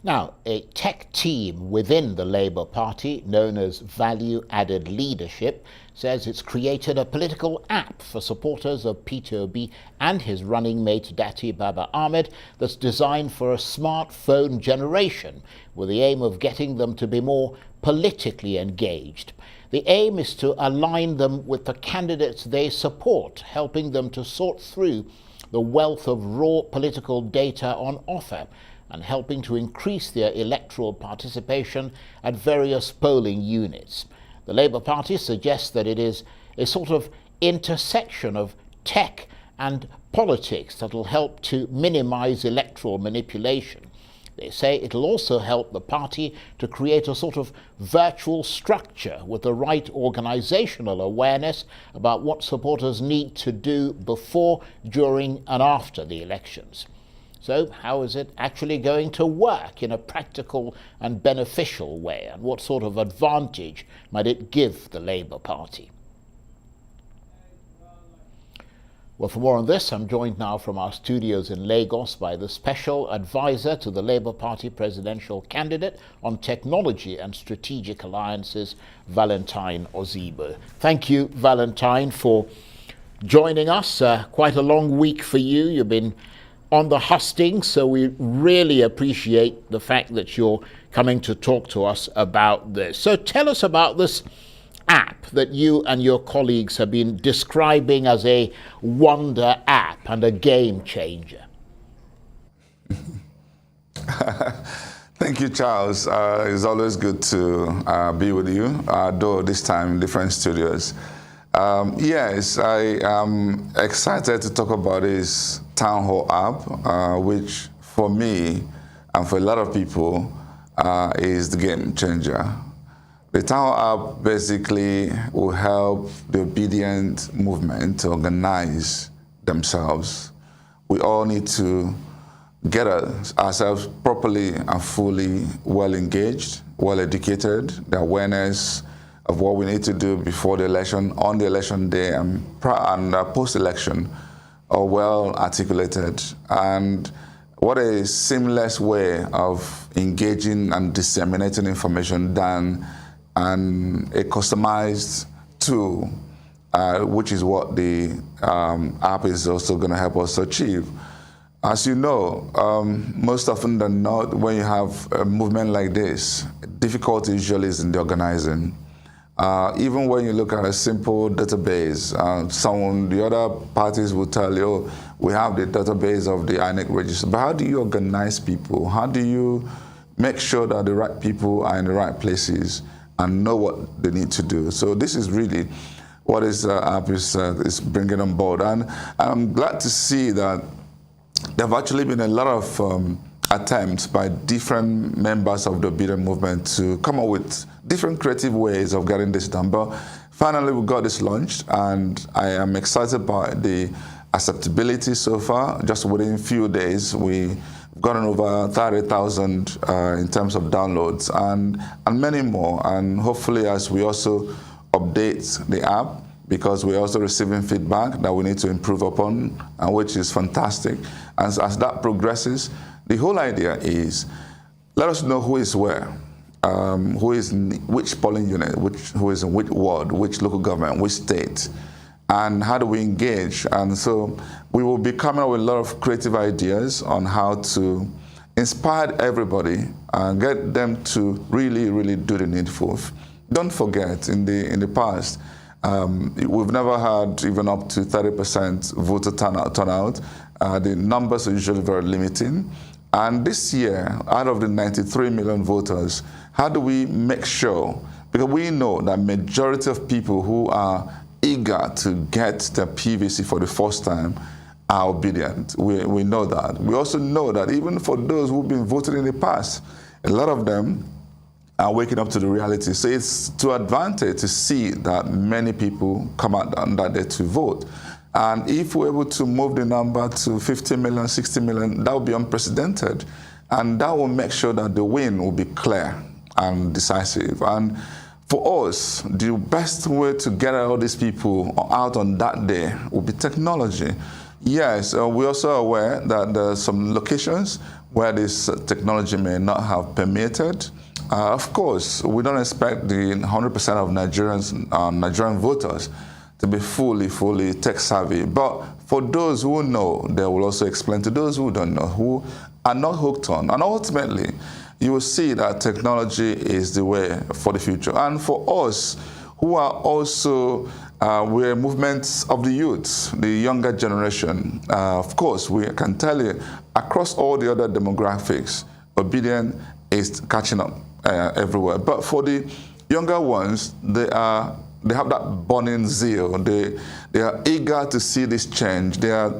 Now, a tech team within the Labour Party, known as Value Added Leadership, says it's created a political app for supporters of Peter Obi and his running mate Datti Ahmed that's designed for a smartphone generation, with the aim of getting them to be more politically engaged. The aim is to align them with the candidates they support, helping them to sort through the wealth of raw political data on offer, and helping to increase their electoral participation at various polling units. The Labour Party suggests that it is a sort of intersection of tech and politics that will help to minimise electoral manipulation. They say it'll also help the party to create a sort of virtual structure with the right organisational awareness about what supporters need to do before, during and after the elections. So how is it actually going to work in a practical and beneficial way, and what sort of advantage might it give the Labour Party? Well, for more on this, I'm joined now from our studios in Lagos by the Special Advisor to the Labour Party presidential candidate on technology and strategic alliances, Valentine Ozigbo. Thank you, Valentine, for joining us. Quite a long week for you. You've been on the hustings, so we really appreciate the fact that you're coming to talk to us about this. So tell us about this app that you and your colleagues have been describing as a wonder app and a game changer. Thank you, Charles. It's always good to be with you, though this time in different studios. Yes, I am excited to talk about this Town Hall app, which for me and for a lot of people is the game changer. The Town Hall app basically will help the obedient movement to organize themselves. We all need to get ourselves properly and fully well engaged, well educated, the awareness of what we need to do before the election, on the election day, and post-election are well articulated. And what a seamless way of engaging and disseminating information than a customized tool, which is what the app is also going to help us achieve. As you know, most often than not, when you have a movement like this, difficulty usually is in the organizing. Even when you look at a simple database, the other parties will tell you, oh, we have the database of the INEC register. But how do you organize people? How do you make sure that the right people are in the right places and know what they need to do? So this is really what this app is bringing on board. And I'm glad to see that there have actually been a lot of attempts by different members of the obedient movement to come up with different creative ways of getting this done. But finally, we got this launched, and I am excited by the acceptability so far. Just within a few days, we've gotten over 30,000 in terms of downloads, and many more. And hopefully, as we also update the app, because we're also receiving feedback that we need to improve upon, and which is fantastic. And as that progresses, the whole idea is, let us know who is where, who is in which polling unit, who is in which ward, which local government, which state, and how do we engage. And so we will be coming up with a lot of creative ideas on how to inspire everybody and get them to really, really do the needful. Don't forget, in the past, we've never had even up to 30% voter turnout. The numbers are usually very limiting. And this year, out of the 93 million voters, how do we make sure, because we know that majority of people who are eager to get their PVC for the first time are obedient. We know that. We also know that even for those who've been voted in the past, a lot of them are waking up to the reality. So it's to advantage to see that many people come out on that day to vote. And if we're able to move the number to 50 million, 60 million, that will be unprecedented. And that will make sure that the win will be clear and decisive. And for us, the best way to get all these people out on that day will be technology. Yes, we're also aware that there are some locations where this technology may not have permeated. Of course, we don't expect the 100% of Nigerian voters to be fully tech savvy. But for those who know, they will also explain to those who don't know, who are not hooked on. And ultimately, you will see that technology is the way for the future. And for us, who are also we're movements of the youth, the younger generation. Of course, we can tell you across all the other demographics, obedience is catching up everywhere. But for the younger ones, they have that burning zeal. They are eager to see this change. They are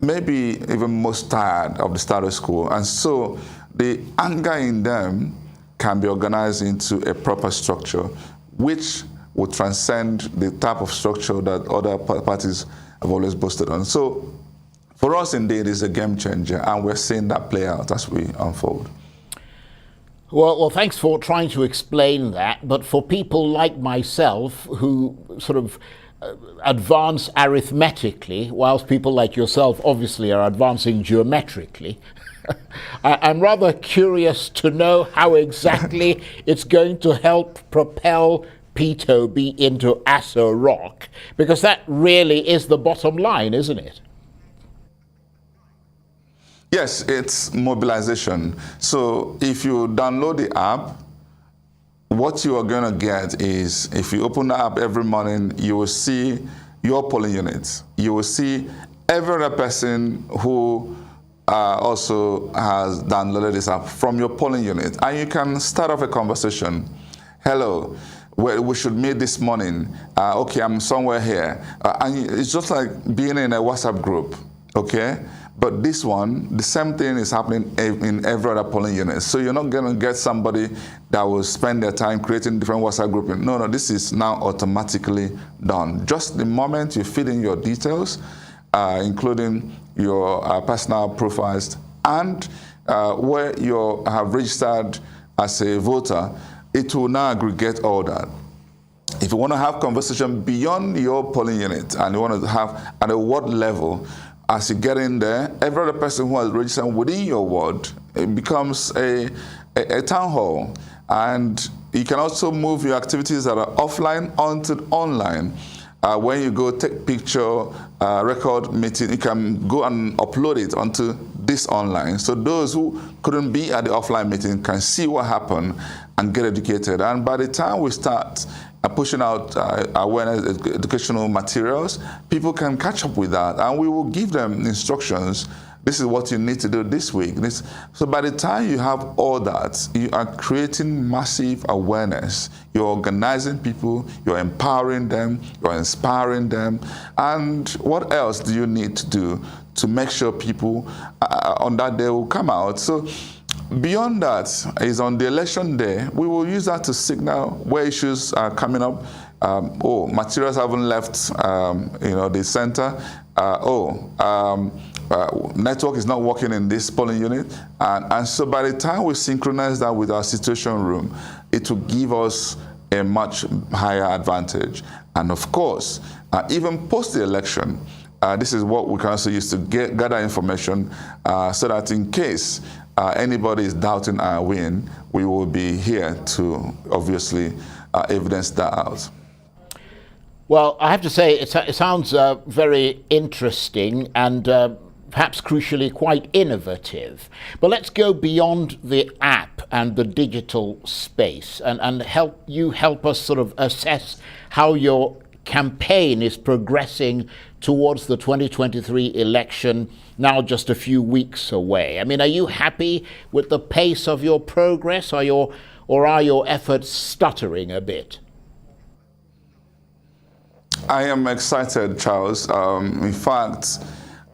maybe even most tired of the status quo, and so the anger in them can be organized into a proper structure, which will transcend the type of structure that other parties have always boasted on. So for us, indeed, it's a game changer, and we're seeing that play out as we unfold. Well, thanks for trying to explain that. But for people like myself who sort of advance arithmetically, whilst people like yourself obviously are advancing geometrically, I'm rather curious to know how exactly it's going to help propel P2B into Aso Rock, because that really is the bottom line, isn't it? Yes, it's mobilization. So if you download the app, what you are going to get is, if you open the app every morning, you will see your polling units. You will see every other person who also has downloaded this app from your polling unit. And you can start off a conversation. Hello, we should meet this morning. Okay, I'm somewhere here. And it's just like being in a WhatsApp group, okay? But this one, the same thing is happening in every other polling unit. So you're not going to get somebody that will spend their time creating different WhatsApp groups. No, this is now automatically done. Just the moment you feed in your details, including your personal profiles and where you have registered as a voter, it will now aggregate all that. If you want to have conversation beyond your polling unit and you want to have at a ward level, as you get in there, every other person who has registered within your ward, it becomes a town hall. And you can also move your activities that are offline onto online. When you go take picture, record meeting, you can go and upload it onto this online. So those who couldn't be at the offline meeting can see what happened and get educated. And by the time we start pushing out awareness, educational materials, people can catch up with that. And we will give them instructions. This is what you need to do this week. So by the time you have all that, you are creating massive awareness. You're organizing people, you're empowering them, you're inspiring them. And what else do you need to do to make sure people on that day will come out? So beyond that is on the election day, we will use that to signal where issues are coming up. Materials haven't left the center. Network is not working in this polling unit. And so by the time we synchronize that with our situation room, it will give us a much higher advantage. And of course, even post the election, this is what we can also use to gather information so that in case anybody is doubting our win, we will be here to obviously evidence that out. Well, I have to say, it sounds very interesting and perhaps crucially quite innovative. But let's go beyond the app and the digital space and help us sort of assess how your campaign is progressing towards the 2023 election, now just a few weeks away. I mean, are you happy with the pace of your progress, or are your efforts stuttering a bit? I am excited, Charles. In fact,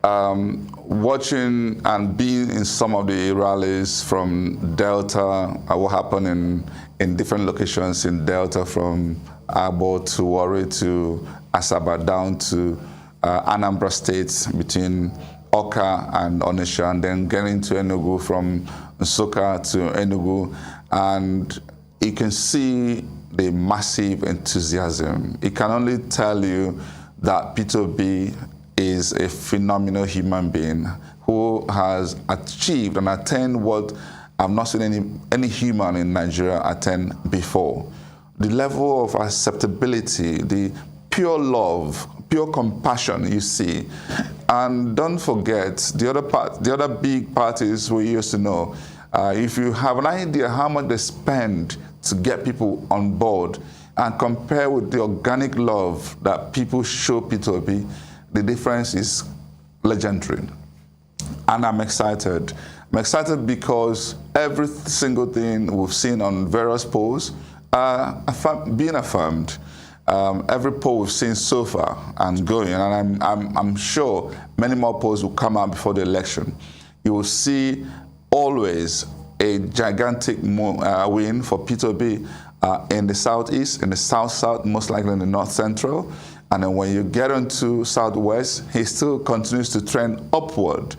watching and being in some of the rallies from Delta, what happened in different locations in Delta, from Abo to Warri to Asaba down to Anambra State, between Oka and Onitsha, and then getting to Enugu, from Nsukka to Enugu, and you can see the massive enthusiasm. It can only tell you that P2B is a phenomenal human being who has achieved and attained what I've not seen any human in Nigeria attain before. The level of acceptability, the pure love, pure compassion you see. And don't forget the other big parties we used to know. If you have an idea how much they spend to get people on board and compare with the organic love that people show P2B, the difference is legendary. And I'm excited. I'm excited because every single thing we've seen on various polls being affirmed. Every poll we've seen so far and going, and I'm sure many more polls will come out before the election. You will see always a gigantic win for P2B in the southeast, in the south-south, most likely in the north-central. And then when you get into southwest, he still continues to trend upward.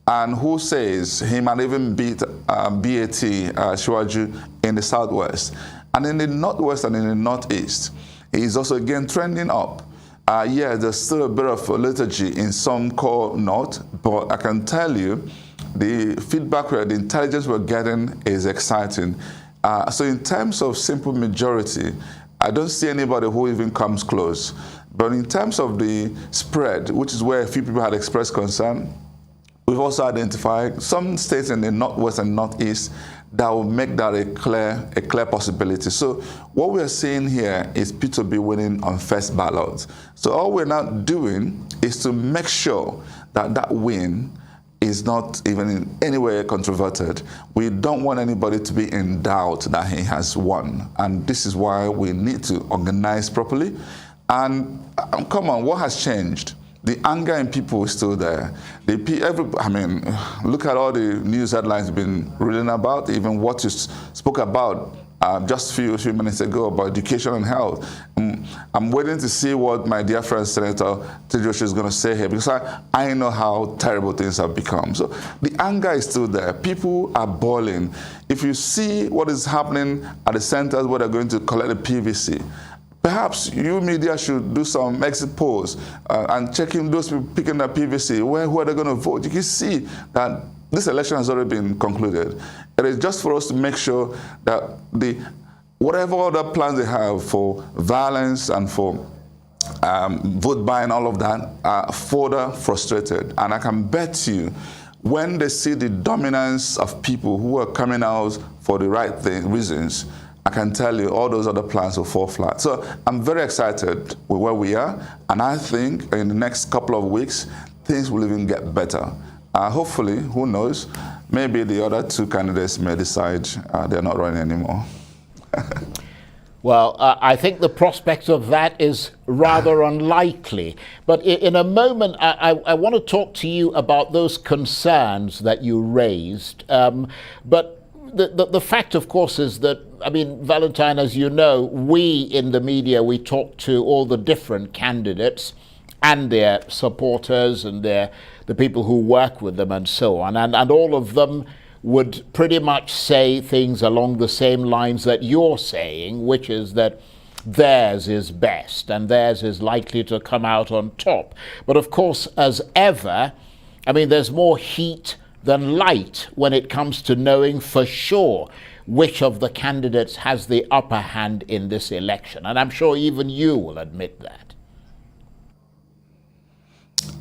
And who says he might even beat BAT Shiwaju in the southwest. And in the northwest and in the northeast, he's also again trending up. Yeah, there's still a bit of a liturgy in some core north, but I can tell you the feedback, the intelligence we're getting is exciting. So in terms of simple majority, I don't see anybody who even comes close. But in terms of the spread, which is where a few people had expressed concern, we've also identified some states in the northwest and northeast that will make that a clear possibility. So what we're seeing here is P2B winning on first ballot. So all we're now doing is to make sure that that win is not even in any way controverted. We don't want anybody to be in doubt that he has won. And this is why we need to organize properly. And come on, what has changed? The anger in people is still there. Look at all the news headlines you've been reading about, even what you spoke about just a few minutes ago about education and health. I'm waiting to see what my dear friend Senator Tejoshi is going to say here, because I know how terrible things have become. So the anger is still there. People are boiling. If you see what is happening at the centers where they're going to collect the PVC, perhaps you media should do some exit polls and checking those people picking up PVC. Who are they going to vote? You can see that this election has already been concluded. It is just for us to make sure that whatever other plans they have for violence and for vote buying, all of that, are further frustrated. And I can bet you, when they see the dominance of people who are coming out for the right reasons, I can tell you all those other plans will fall flat. So I'm very excited with where we are, and I think in the next couple of weeks, things will even get better. Hopefully, who knows, maybe the other two candidates may decide they're not running anymore. Well, I think the prospect of that is rather unlikely. But in a moment, I want to talk to you about those concerns that you raised. But the fact, of course, is that, Valentine, as you know, we in the media, we talk to all the different candidates and their supporters and the people who work with them and so on. And all of them would pretty much say things along the same lines that you're saying, which is that theirs is best and theirs is likely to come out on top. But of course, as ever, there's more heat than light when it comes to knowing for sure which of the candidates has the upper hand in this election. And I'm sure even you will admit that.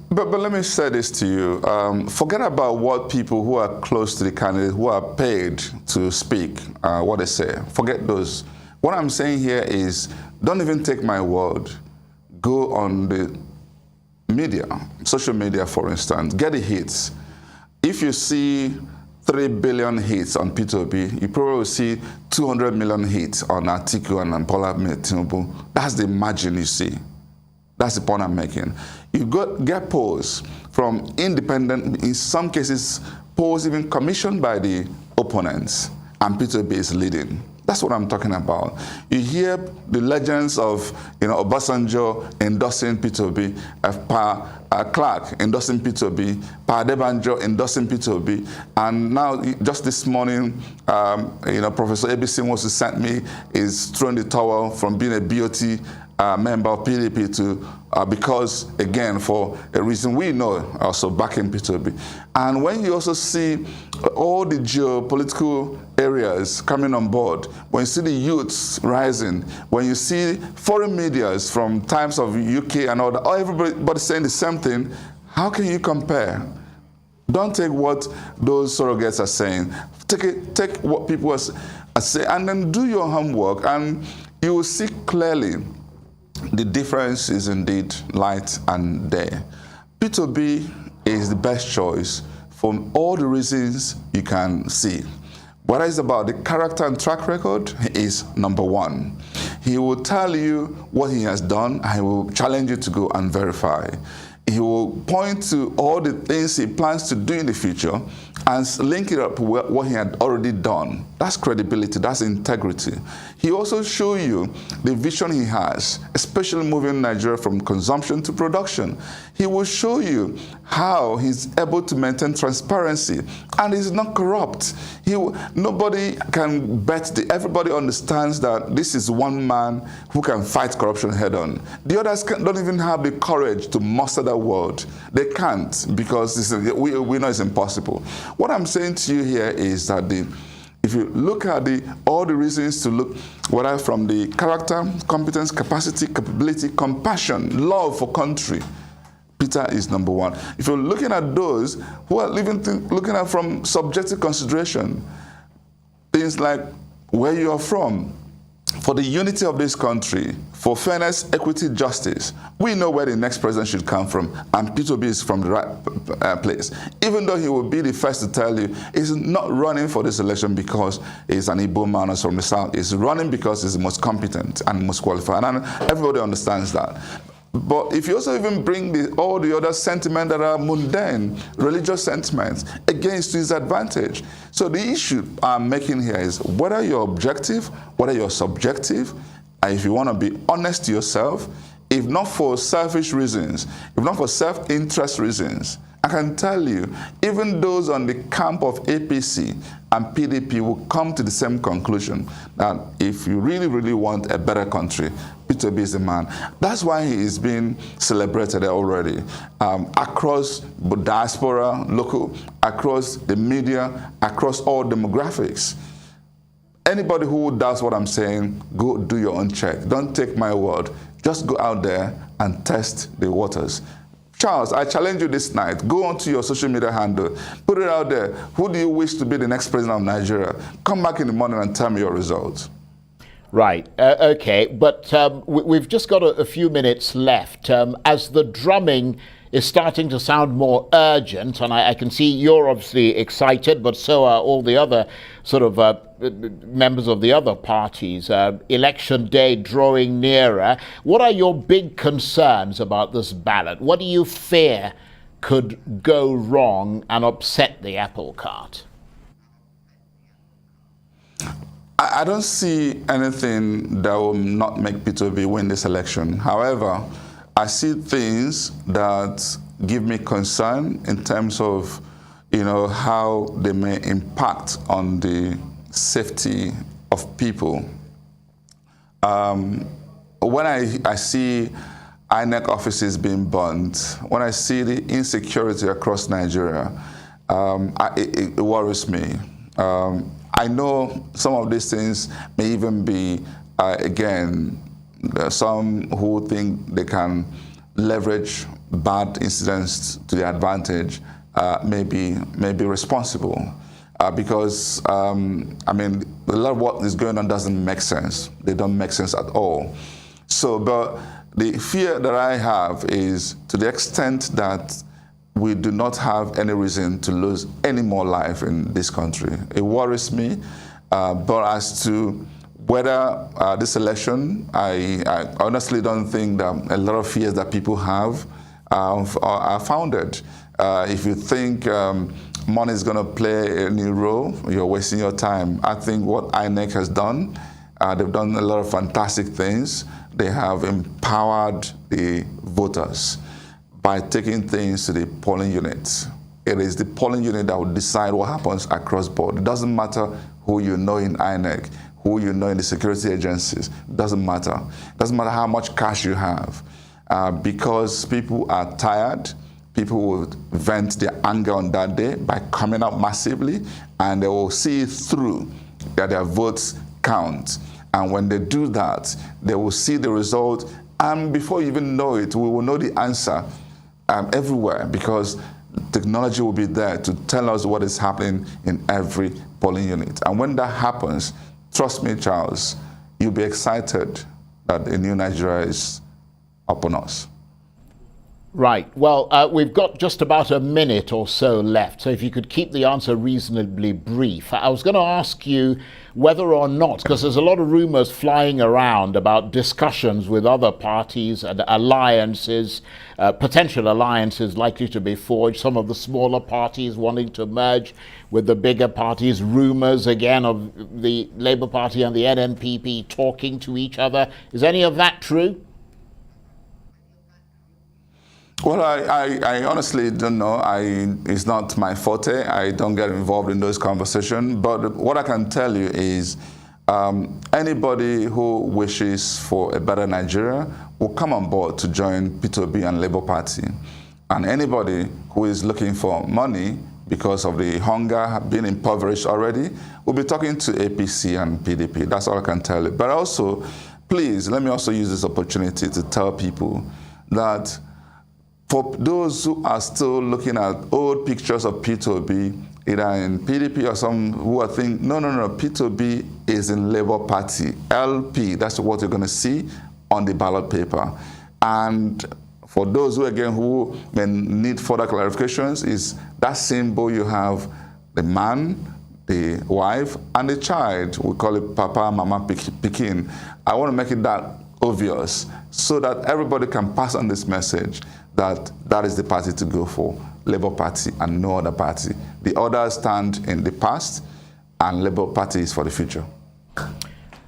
But let me say this to you. Forget about what people who are close to the candidate, who are paid to speak, what they say. Forget those. What I'm saying here is, don't even take my word. Go on the media, social media, for instance. Get the hits. If you see 3 billion hits on P2B, you probably will see 200 million hits on Atiku and Bola Tinubu. That's the margin you see. That's the point I'm making. You get polls from independent, in some cases, polls even commissioned by the opponents, and P2B is leading. That's what I'm talking about. You hear the legends of Obasanjo endorsing P2B, Clark endorsing P2B, Adebanjo endorsing P2B, and now just this morning, Professor ABC wants to send me is throwing the towel from being a BOT member of PDP to, because, again, for a reason we know, also backing P2B. And when you also see all the geopolitical areas coming on board, when you see the youths rising, when you see foreign medias from times of UK and all that, everybody saying the same thing, how can you compare? Don't take what those surrogates are saying. Take what people are saying, and then do your homework, and you will see clearly the difference is indeed light and day. P2B is the best choice for all the reasons you can see. What is about the character and track record is number one. He will tell you what he has done, and he will challenge you to go and verify. He will point to all the things he plans to do in the future and link it up with what he had already done. That's credibility, that's integrity. He also show you the vision he has, especially moving Nigeria from consumption to production. He will show you how he's able to maintain transparency, and he's not corrupt. Nobody can bet, everybody understands that this is one man who can fight corruption head on. The others don't even have the courage to muster that word. They can't, because we know it's impossible. What I'm saying to you here is that if you look at all the reasons to look, whether from the character, competence, capacity, capability, compassion, love for country, Peter is number one. If you're looking at those who are looking at from subjective consideration, things like where you are from, for the unity of this country, for fairness, equity, justice, we know where the next president should come from, and P2B is from the right place. Even though he will be the first to tell you he's not running for this election because he's an Igbo man or from the south. He's running because he's the most competent and most qualified, and everybody understands that. But if you also even bring all the other sentiments that are mundane, religious sentiments, against his advantage. So the issue I'm making here is whether you're objective, whether you're subjective, and if you want to be honest to yourself, if not for selfish reasons, if not for self-interest reasons, I can tell you, even those on the camp of APC and PDP will come to the same conclusion, that if you really, really want a better country, P2B is the man. That's why he is being celebrated already across diaspora, local, across the media, across all demographics. Anybody who does what I'm saying, go do your own check. Don't take my word. Just go out there and test the waters. Charles, I challenge you this night. Go onto your social media handle. Put it out there. Who do you wish to be the next president of Nigeria? Come back in the morning and tell me your results. Right. Okay. But we've just got a few minutes left. As the drumming is starting to sound more urgent, and I can see you're obviously excited, but so are all the other sort of members of the other parties. Election day drawing nearer. What are your big concerns about this ballot? What do you fear could go wrong and upset the apple cart? I don't see anything that will not make P2B win this election. However, I see things that give me concern in terms of, how they may impact on the safety of people. When I see INEC offices being burnt, when I see the insecurity across Nigeria, it worries me. I know some of these things may even be, again, some who think they can leverage bad incidents to their advantage may be responsible. Because, a lot of what is going on doesn't make sense. They don't make sense at all. So, but the fear that I have is to the extent that we do not have any reason to lose any more life in this country. It worries me, but as to whether this election, I honestly don't think that a lot of fears that people have are founded. If you think money is going to play a new role, you're wasting your time. I think what INEC has done, they've done a lot of fantastic things. They have empowered the voters by taking things to the polling units. It is the polling unit that will decide what happens across board. It doesn't matter who you know in INEC, who you know in the security agencies. Doesn't matter. Doesn't matter how much cash you have. Because people are tired, people will vent their anger on that day by coming out massively, and they will see it through that their votes count. And when they do that, they will see the result, and before you even know it, we will know the answer everywhere, because technology will be there to tell us what is happening in every polling unit. And when that happens, trust me, Charles, you'll be excited that a new Nigeria is upon us. Right. Well, we've got just about a minute or so left, so if you could keep the answer reasonably brief. I was going to ask you whether or not, because there's a lot of rumors flying around about discussions with other parties and alliances, potential alliances likely to be forged, some of the smaller parties wanting to merge with the bigger parties, rumors again of the Labour Party and the NNPP talking to each other. Is any of that true? Well, I honestly don't know. It's not my forte. I don't get involved in those conversations. But what I can tell you is anybody who wishes for a better Nigeria will come on board to join P2B and Labour Party. And anybody who is looking for money because of the hunger being impoverished already will be talking to APC and PDP. That's all I can tell you. But also, please, let me also use this opportunity to tell people that for those who are still looking at old pictures of P2B, either in PDP or some who are thinking, no, P2B is in Labour Party. LP, that's what you're going to see on the ballot paper. And for those who, again, who may need further clarifications, is that symbol you have the man, the wife, and the child. We call it Papa, Mama, Pikin. I want to make it that obvious so that everybody can pass on this message that that is the party to go for, Labour Party and no other party. The others stand in the past, and Labour Party is for the future.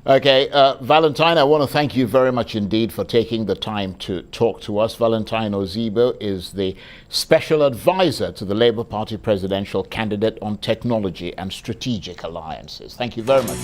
Okay, Valentine, I want to thank you very much indeed for taking the time to talk to us. Valentine Ozigbo is the Special Advisor to the Labour Party presidential candidate on technology and strategic alliances. Thank you very much.